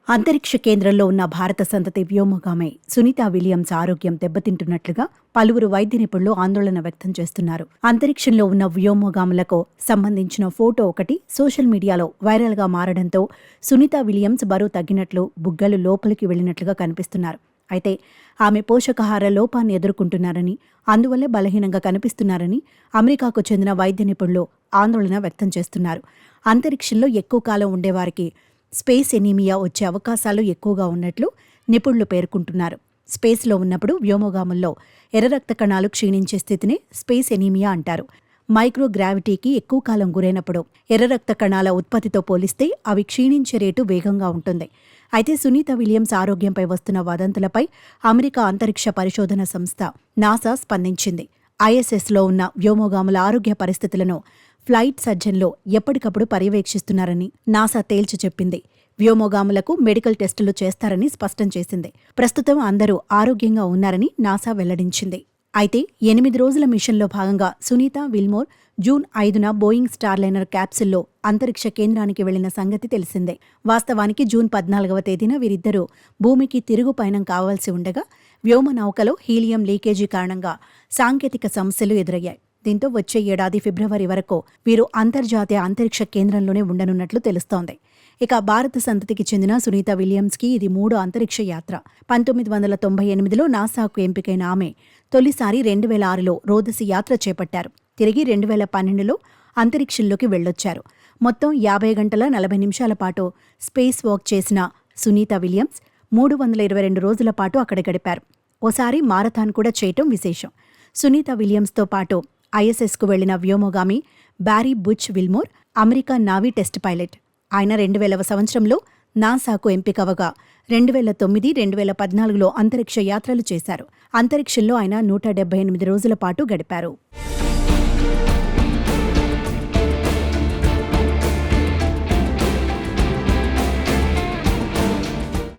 అంతరిక్ష కేంద్రంలో ఉన్న భారత సంతతి వ్యోమగామి సునీతా విలియమ్స్ ఆరోగ్యం దెబ్బతింటున్నట్లుగా పలువురు వైద్య నిపుణులు ఆందోళన వ్యక్తం చేస్తున్నారు. అంతరిక్షంలో ఉన్న వ్యోమగాములకు సంబంధించిన ఫోటో ఒకటి సోషల్ మీడియాలో వైరల్గా మారడంతో సునీతా విలియమ్స్ బరువు తగ్గినట్లు, బుగ్గలు లోపలికి వెళ్లినట్లుగా కనిపిస్తున్నారు. అయితే ఆమె పోషకాహార లోపాన్ని ఎదుర్కొంటున్నారని, అందువల్లే బలహీనంగా కనిపిస్తున్నారని అమెరికాకు చెందిన వైద్య నిపుణులు ఆందోళన వ్యక్తం చేస్తున్నారు. అంతరిక్షంలో ఎక్కువ కాలం ఉండేవారికి స్పేస్ ఎనీమియా వచ్చే అవకాశాలు ఎక్కువగా ఉన్నట్లు నిపుణులు పేర్కొంటున్నారు. స్పేస్లో ఉన్నప్పుడు వ్యోమగాముల్లో ఎర్ర రక్త కణాలు క్షీణించే స్థితిని స్పేస్ ఎనీమియా అంటారు. మైక్రోగ్రావిటీకి ఎక్కువ కాలం గురైనప్పుడు ఎర్ర రక్త కణాల ఉత్పత్తితో పోలిస్తే అవి క్షీణించే రేటు వేగంగా ఉంటుంది. అయితే సునీతా విలియమ్స్ ఆరోగ్యంపై వస్తున్న వదంతులపై అమెరికా అంతరిక్ష పరిశోధన సంస్థ నాసా స్పందించింది. ఐఎస్ఎస్లో ఉన్న వ్యోమగాముల ఆరోగ్య పరిస్థితులను ఫ్లైట్ సర్జన్లో ఎప్పటికప్పుడు పర్యవేక్షిస్తున్నారని నాసా తేల్చి చెప్పింది. వ్యోమగాములకు మెడికల్ టెస్టులు చేస్తారని స్పష్టం చేసింది. ప్రస్తుతం అందరూ ఆరోగ్యంగా ఉన్నారని నాసా వెల్లడించింది. అయితే 8 రోజుల మిషన్లో భాగంగా సునీతా విల్మోర్ జూన్ 5న బోయింగ్ స్టార్లైనర్ క్యాప్సిల్లో అంతరిక్ష కేంద్రానికి వెళ్లిన సంగతి తెలిసిందే. వాస్తవానికి జూన్ 14వ తేదీన వీరిద్దరూ భూమికి తిరుగు పయనం కావాల్సి ఉండగా వ్యోమనౌకలో హీలియం లీకేజీ కారణంగా సాంకేతిక సమస్యలు ఎదురయ్యాయి. దీంతో వచ్చే ఏడాది ఫిబ్రవరి వరకు వీరు అంతర్జాతీయ అంతరిక్ష కేంద్రంలోనే ఉండనున్నట్లు తెలుస్తోంది. ఇక భారత సంతతికి చెందిన సునీతా విలియమ్స్కి ఇది 3వ అంతరిక్ష యాత్ర. 1998లో నాసాకు ఎంపికైన ఆమె తొలిసారి 2006లో రోదసి యాత్ర చేపట్టారు. తిరిగి 2012లో అంతరిక్షంలోకి వెళ్లొచ్చారు. మొత్తం 50 గంటల 40 నిమిషాల పాటు స్పేస్ వాక్ చేసిన సునీతా విలియమ్స్ 322 రోజుల పాటు అక్కడ గడిపారు. ఓసారి మారథాన్ కూడా చేయటం విశేషం. సునీతా విలియమ్స్తో పాటు ఐఎస్ఎస్కు వెళ్లిన వ్యోమగామి Barry Butch Wilmore America navy test pilot. ఆయన 2000వ సంవత్సరంలో నాసాకు ఎంపికవగా 2009, 2014లో అంతరిక్ష యాత్రలు చేశారు. అంతరిక్షంలో ఆయన 178 రోజుల పాటు గడిపారు.